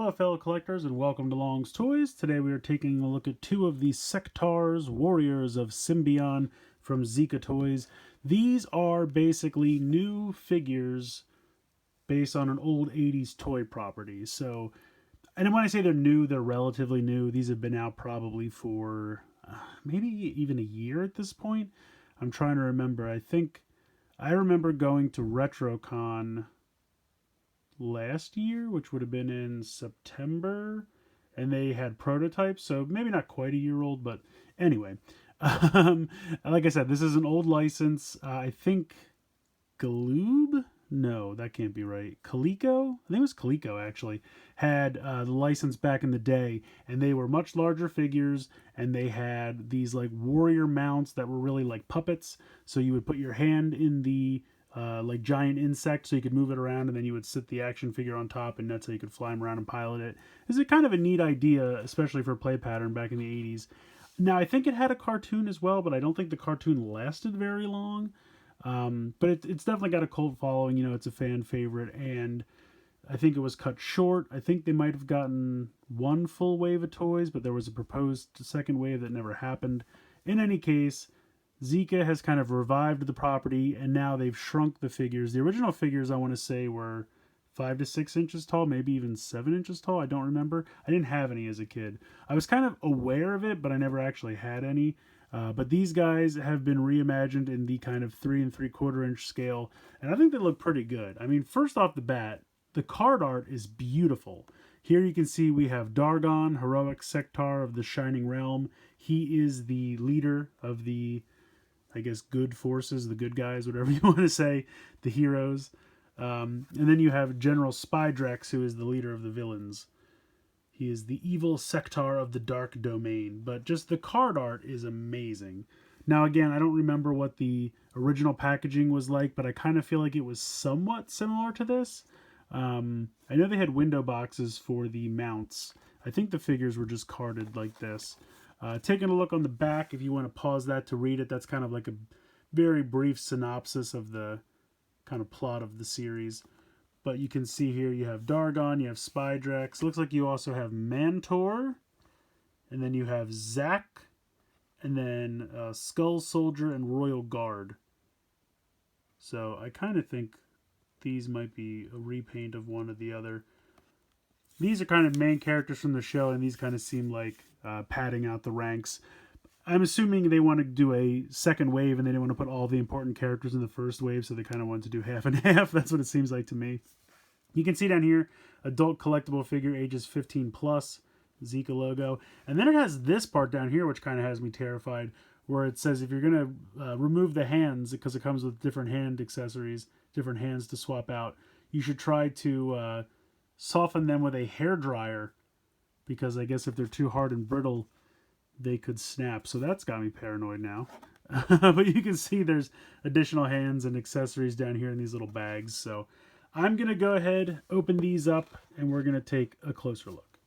Hello fellow collectors and welcome to Long's Toys. Today we are taking a look at two of the Sectaurs Warriors of Symbion from Zica Toys. These are basically new figures based on an old 80s toy property. So, and when I say they're new, they're relatively new. These have been out probably for maybe even a year at this point. I'm trying to remember. I remember going to RetroCon last year, which would have been in September, and they had prototypes, so maybe not quite a year old, but anyway. Like I said, this is an old license. I think Galoob? No, that can't be right. Coleco? I think it was Coleco, actually, had the license back in the day, and they were much larger figures, and they had these like warrior mounts that were really like puppets, so you would put your hand in the like giant insect so you could move it around, and then you would sit the action figure on top, and that's how you could fly him around and pilot it. It's a kind of a neat idea, especially for play pattern back in the 80s. Now, I think it had a cartoon as well, but I don't think the cartoon lasted very long. But it's definitely got a cult following. You know, it's a fan favorite, and I think it was cut short. I think they might have gotten one full wave of toys, but there was a proposed second wave that never happened. In any case, Zica has kind of revived the property, and now they've shrunk the figures. The original figures, I want to say, were 5 to 6 inches tall, maybe even 7 inches tall. I don't remember. I didn't have any as a kid. I was kind of aware of it, but I never actually had any. But these guys have been reimagined in the kind of 3 3/4 inch scale, and I think they look pretty good. I mean, first off the bat, the card art is beautiful. Here you can see we have Dargon, heroic Sectaur of the Shining Realm. He is the leader of the, I guess, good forces, the good guys, whatever you want to say, the heroes. And then you have General Spy Drax, who is the leader of the villains. He is the evil Sectaur of the Dark Domain. But just the card art is amazing. Now, again, I don't remember what the original packaging was like, but I kind of feel like it was somewhat similar to this. I know they had window boxes for the mounts. I think the figures were just carded like this. Taking a look on the back, if you want to pause that to read it, that's kind of like a very brief synopsis of the kind of plot of the series. But you can see here you have Dargon, you have Spy Drax. Looks like you also have Mantor, and then you have Zack, and then Skull Soldier and Royal Guard. So I kind of think these might be a repaint of one or the other. These are kind of main characters from the show, and these kind of seem like padding out the ranks. I'm assuming they want to do a second wave, and they didn't want to put all the important characters in the first wave, so they kind of wanted to do half and half. That's what it seems like to me. You can see down here, adult collectible figure, ages 15 plus, Zica logo. And then it has this part down here, which kind of has me terrified, where it says if you're going to remove the hands, because it comes with different hand accessories, different hands to swap out, you should try to soften them with a hairdryer, because I guess if they're too hard and brittle, they could snap. So that's got me paranoid now. But you can see there's additional hands and accessories down here in these little bags. So I'm going to go ahead, open these up, and we're going to take a closer look.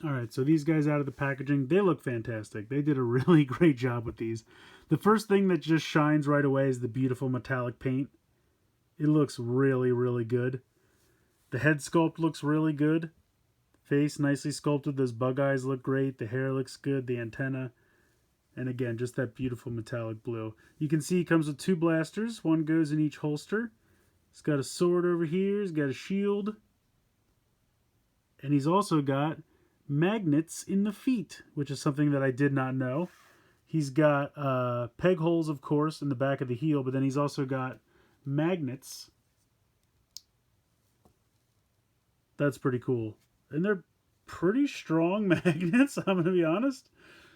Alright, so these guys out of the packaging, they look fantastic. They did a really great job with these. The first thing that just shines right away is the beautiful metallic paint. It looks really, really good. The head sculpt looks really good. Face nicely sculpted. Those bug eyes look great. The hair looks good. The antenna. And again, just that beautiful metallic blue. You can see he comes with 2 blasters. One goes in each holster. He's got a sword over here. He's got a shield. And he's also got magnets in the feet, which is something that I did not know. He's got peg holes, of course, in the back of the heel, but then he's also got magnets. That's pretty cool. And they're pretty strong magnets, I'm going to be honest.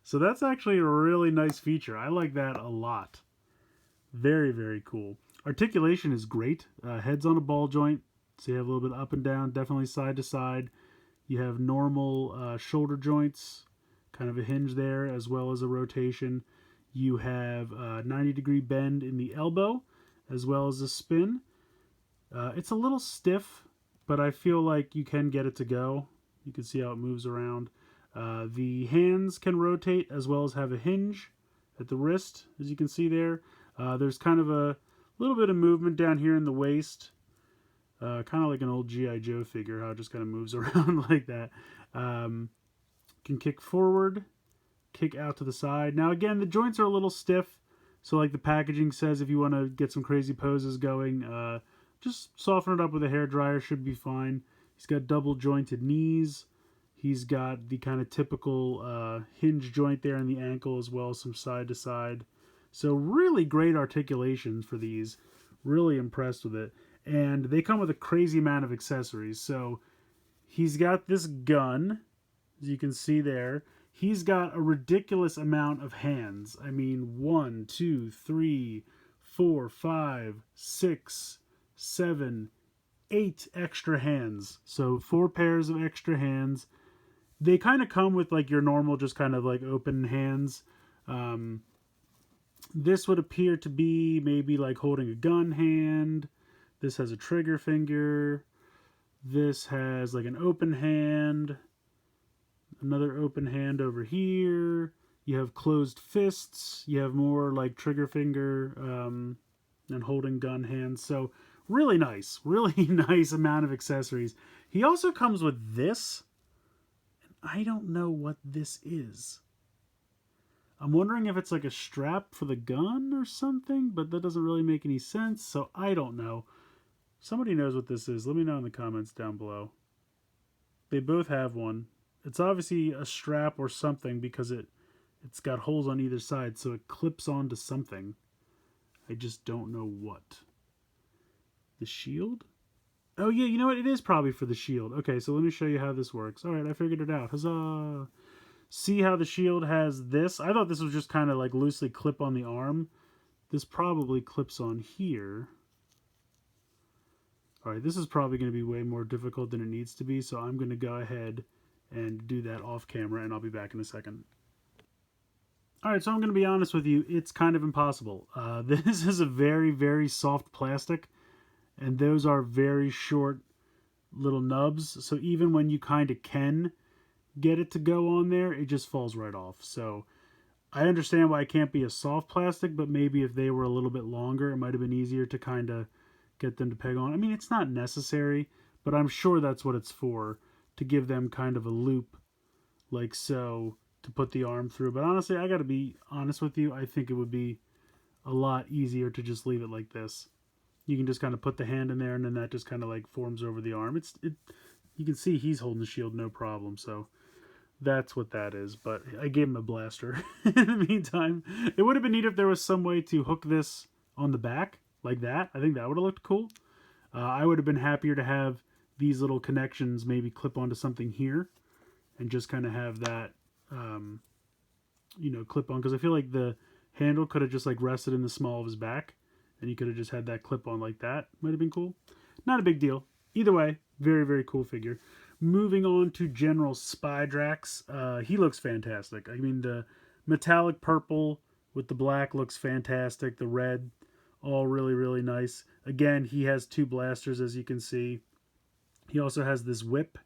So that's actually a really nice feature. I like that a lot. Very, very cool. Articulation is great. Head's on a ball joint, so you have a little bit up and down, definitely side to side. You have normal shoulder joints, kind of a hinge there, as well as a rotation. You have a 90-degree bend in the elbow, as well as a spin. It's a little stiff, but I feel like you can get it to go. You can see how it moves around. The hands can rotate as well as have a hinge at the wrist, as you can see there. There's kind of a little bit of movement down here in the waist. Kind of like an old G.I. Joe figure, how it just kind of moves around like that. Can kick forward, kick out to the side. Now again, the joints are a little stiff, so like the packaging says, if you want to get some crazy poses going, just soften it up with a hairdryer, should be fine. He's got double jointed knees. He's got the kind of typical hinge joint there in the ankle as well, some side to side. So really great articulation for these. Really impressed with it. And they come with a crazy amount of accessories. So he's got this gun, as you can see there. He's got a ridiculous amount of hands. I mean, 1, 2, 3, 4, 5, 6, 7, 8 extra hands. So 4 pairs of extra hands. They kind of come with like your normal, just kind of like open hands. This would appear to be maybe like holding a gun hand. This has a trigger finger. This has like an open hand. Another open hand over here. You have closed fists. You have more like trigger finger and holding gun hands. So really nice. Really nice amount of accessories. He also comes with this. And I don't know what this is. I'm wondering if it's like a strap for the gun or something, but that doesn't really make any sense, so I don't know. Somebody knows what this is. Let me know in the comments down below. They both have one. It's obviously a strap or something because it's got holes on either side, so it clips onto something. I just don't know what. The shield? Oh yeah, you know what? It is probably for the shield. Okay, so let me show you how this works. Alright, I figured it out. Huzzah! See how the shield has this? I thought this was just kind of like loosely clip on the arm. This probably clips on here. Alright, this is probably going to be way more difficult than it needs to be, so I'm going to go ahead and do that off camera, and I'll be back in a second. Alright, so I'm going to be honest with you, it's kind of impossible. This is a very, very soft plastic, and those are very short little nubs, so even when you kind of can get it to go on there, it just falls right off. So I understand why it can't be a soft plastic, but maybe if they were a little bit longer, it might have been easier to kind of get them to peg on. I mean, it's not necessary, but I'm sure that's what it's for, to give them kind of a loop like so to put the arm through. But honestly, I gotta be honest with you, I think it would be a lot easier to just leave it like this. You can just kind of put the hand in there, and then that just kind of like forms over the arm. You can see he's holding the shield no problem, so that's what that is. But I gave him a blaster in the meantime. It would have been neat if there was some way to hook this on the back like that. I think that would have looked cool. I would have been happier to have these little connections maybe clip onto something here and just kind of have that, you know, clip on. Because I feel like the handle could have just like rested in the small of his back, and you could have just had that clip on like that. Might have been cool. Not a big deal. Either way, very, very cool figure. Moving on to General Spy Drax. He looks fantastic. I mean, the metallic purple with the black looks fantastic. The red, all really, really nice. Again, he has 2 blasters, as you can see. He also has this whip,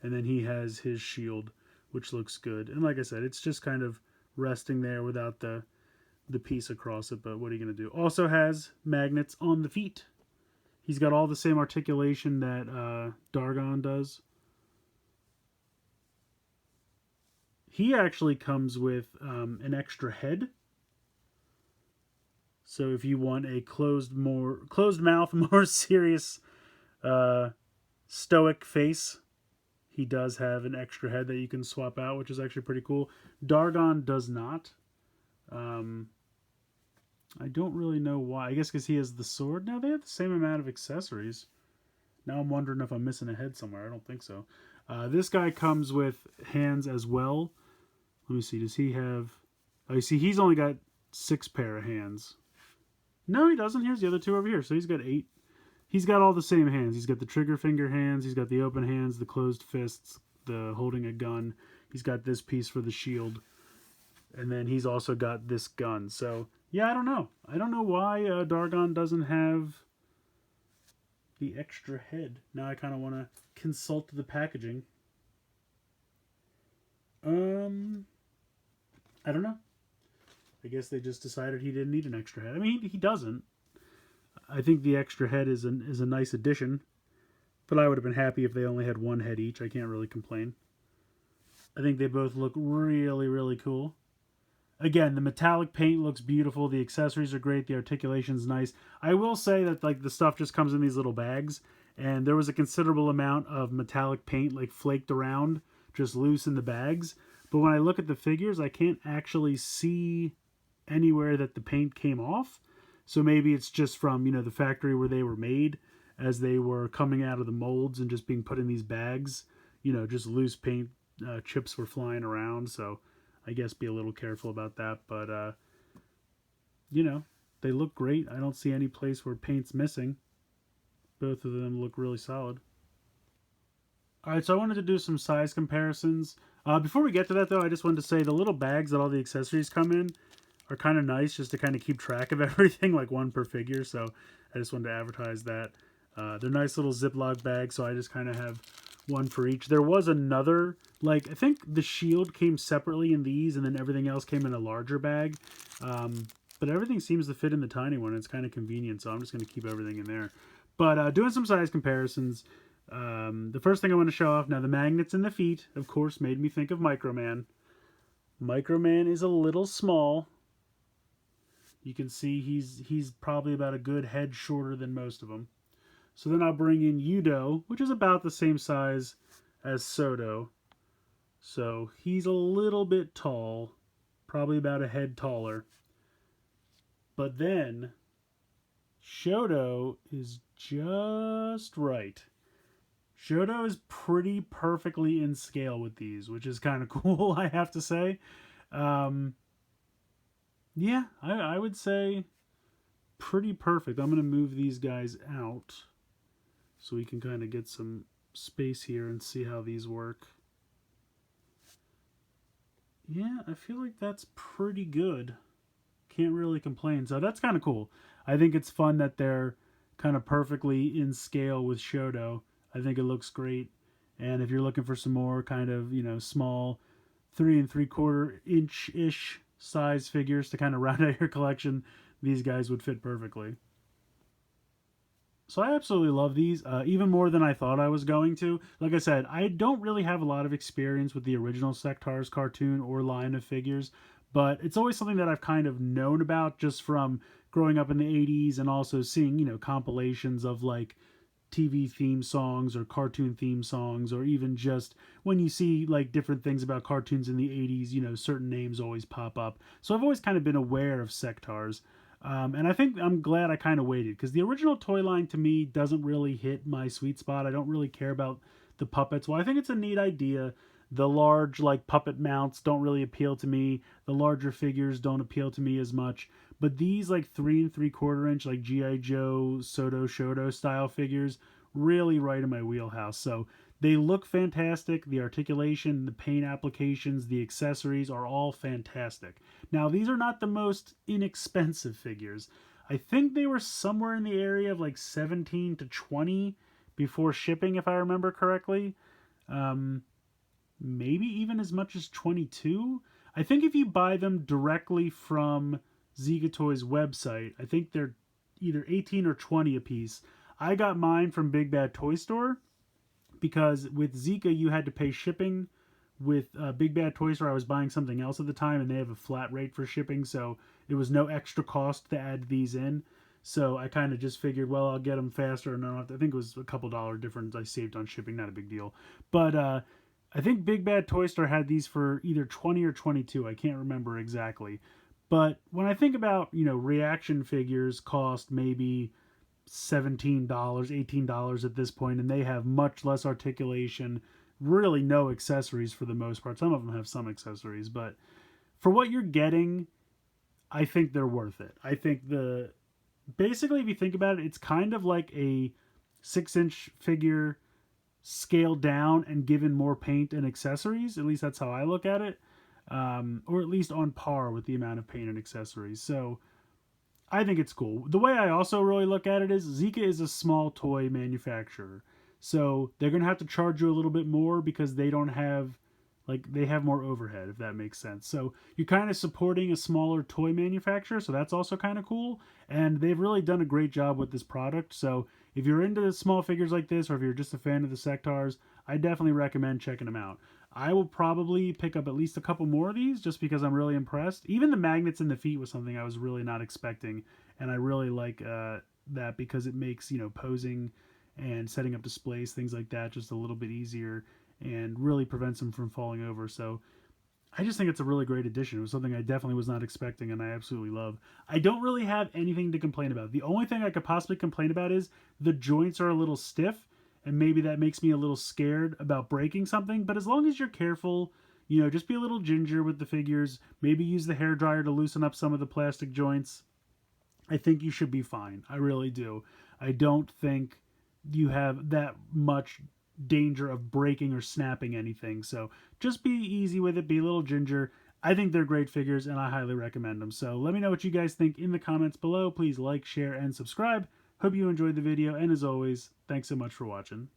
and then he has his shield, which looks good. And like I said, it's just kind of resting there without the piece across it, but what are you going to do? Also has magnets on the feet. He's got all the same articulation that Dargon does. He actually comes with an extra head. So if you want a closed mouth, more serious, stoic face, he does have an extra head that you can swap out, which is actually pretty cool. Dargon does not. I don't really know why. I guess because he has the sword. Now they have the same amount of accessories. Now I'm wondering if I'm missing a head somewhere. I don't think so. This guy comes with hands as well. Let me see. Does he have... Oh, you see, he's only got 6 pair of hands. No, he doesn't. Here's the other 2 over here. So he's got 8. He's got all the same hands. He's got the trigger finger hands. He's got the open hands, the closed fists, the holding a gun. He's got this piece for the shield. And then he's also got this gun. So, yeah, I don't know. I don't know why Dargon doesn't have the extra head. Now I kind of want to consult the packaging. I don't know. I guess they just decided he didn't need an extra head. I mean, he doesn't. I think the extra head is a nice addition. But I would have been happy if they only had one head each. I can't really complain. I think they both look really, really cool. Again, the metallic paint looks beautiful. The accessories are great. The articulation's nice. I will say that like the stuff just comes in these little bags, and there was a considerable amount of metallic paint like flaked around, just loose in the bags. But when I look at the figures, I can't actually see anywhere that the paint came off. So maybe it's just from, the factory where they were made as they were coming out of the molds and just being put in these bags. Just loose paint chips were flying around. So I guess be a little careful about that. But, they look great. I don't see any place where paint's missing. Both of them look really solid. All right, so I wanted to do some size comparisons. Before we get to that, though, I just wanted to say the little bags that all the accessories come in are kind of nice just to kind of keep track of everything, like one per figure. So I just wanted to advertise that. They're nice little Ziploc bags, so I just kind of have one for each. There was another, like, I think the shield came separately in these, and then everything else came in a larger bag. But everything seems to fit in the tiny one. It's kind of convenient, so I'm just going to keep everything in there. But doing some size comparisons, the first thing I want to show off, now the magnets in the feet, of course, made me think of Microman. Microman is a little small. You can see he's probably about a good head shorter than most of them. So then I'll bring in Yudo, which is about the same size as Soto. So he's a little bit tall, probably about a head taller. But then Shoto is just right. Shoto is pretty perfectly in scale with these, which is kind of cool, I have to say. Yeah, I would say pretty perfect. I'm going to move these guys out so we can kind of get some space here and see how these work. Yeah, I feel like that's pretty good. Can't really complain. So that's kind of cool. I think it's fun that they're kind of perfectly in scale with Shoto. I think it looks great. And if you're looking for some more kind of, small 3 3/4 inch-ish size figures to kind of round out your collection, these guys would fit perfectly. So I absolutely love these, even more than I thought I was going to. Like I said, I don't really have a lot of experience with the original Sectaurs cartoon or line of figures, but it's always something that I've kind of known about just from growing up in the 80s and also seeing, compilations of like TV theme songs or cartoon theme songs, or even just when you see like different things about cartoons in the 80s, certain names always pop up. So I've always kind of been aware of Sectaurs. And I think I'm glad I kind of waited, because the original toy line to me doesn't really hit my sweet spot. I don't really care about the puppets. Well, I think it's a neat idea. The large like puppet mounts don't really appeal to me. The larger figures don't appeal to me as much. But these like 3 3/4 inch like G.I. Joe, Soto, Shoto style figures, really right in my wheelhouse. So they look fantastic. The articulation, the paint applications, the accessories are all fantastic. Now, these are not the most inexpensive figures. I think they were somewhere in the area of like 17 to 20 before shipping, if I remember correctly. Maybe even as much as 22. I think if you buy them directly from Zica Toys website, I think they're either 18 or 20 a piece. I got mine from Big Bad Toy Store, because with Zica you had to pay shipping. With Big Bad Toy Store, I was buying something else at the time, and they have a flat rate for shipping, so it was no extra cost to add these in. So I kind of just figured, well, I'll get them faster, and I think it was a couple dollar difference I saved on shipping, not a big deal. But I think Big Bad Toy Store had these for either 20 or 22. I can't remember exactly. But when I think about, reaction figures cost maybe $17, $18 at this point, and they have much less articulation, really no accessories for the most part. Some of them have some accessories, but for what you're getting, I think they're worth it. I think basically, if you think about it, it's kind of like a 6-inch figure scaled down and given more paint and accessories. At least that's how I look at it. Or at least on par with the amount of paint and accessories. So I think it's cool. The way I also really look at it is Zica is a small toy manufacturer. So they're going to have to charge you a little bit more because they don't have like they have more overhead, if that makes sense. So you're kind of supporting a smaller toy manufacturer, so that's also kind of cool. And they've really done a great job with this product. So if you're into small figures like this, or if you're just a fan of the Sectaurs, I definitely recommend checking them out. I will probably pick up at least a couple more of these just because I'm really impressed. Even the magnets in the feet was something I was really not expecting, and I really like that because it makes, you know, posing and setting up displays, things like that, just a little bit easier and really prevents them from falling over. So I just think it's a really great addition. It was something I definitely was not expecting, and I absolutely love. I don't really have anything to complain about. The only thing I could possibly complain about is the joints are a little stiff, and maybe that makes me a little scared about breaking something. But as long as you're careful, you know, just be a little ginger with the figures. Maybe use the hair dryer to loosen up some of the plastic joints. I think you should be fine. I really do. I don't think you have that much danger of breaking or snapping anything. So just be easy with it. Be a little ginger. I think they're great figures, and I highly recommend them. So let me know what you guys think in the comments below. Please like, share, and subscribe. Hope you enjoyed the video, and as always, thanks so much for watching.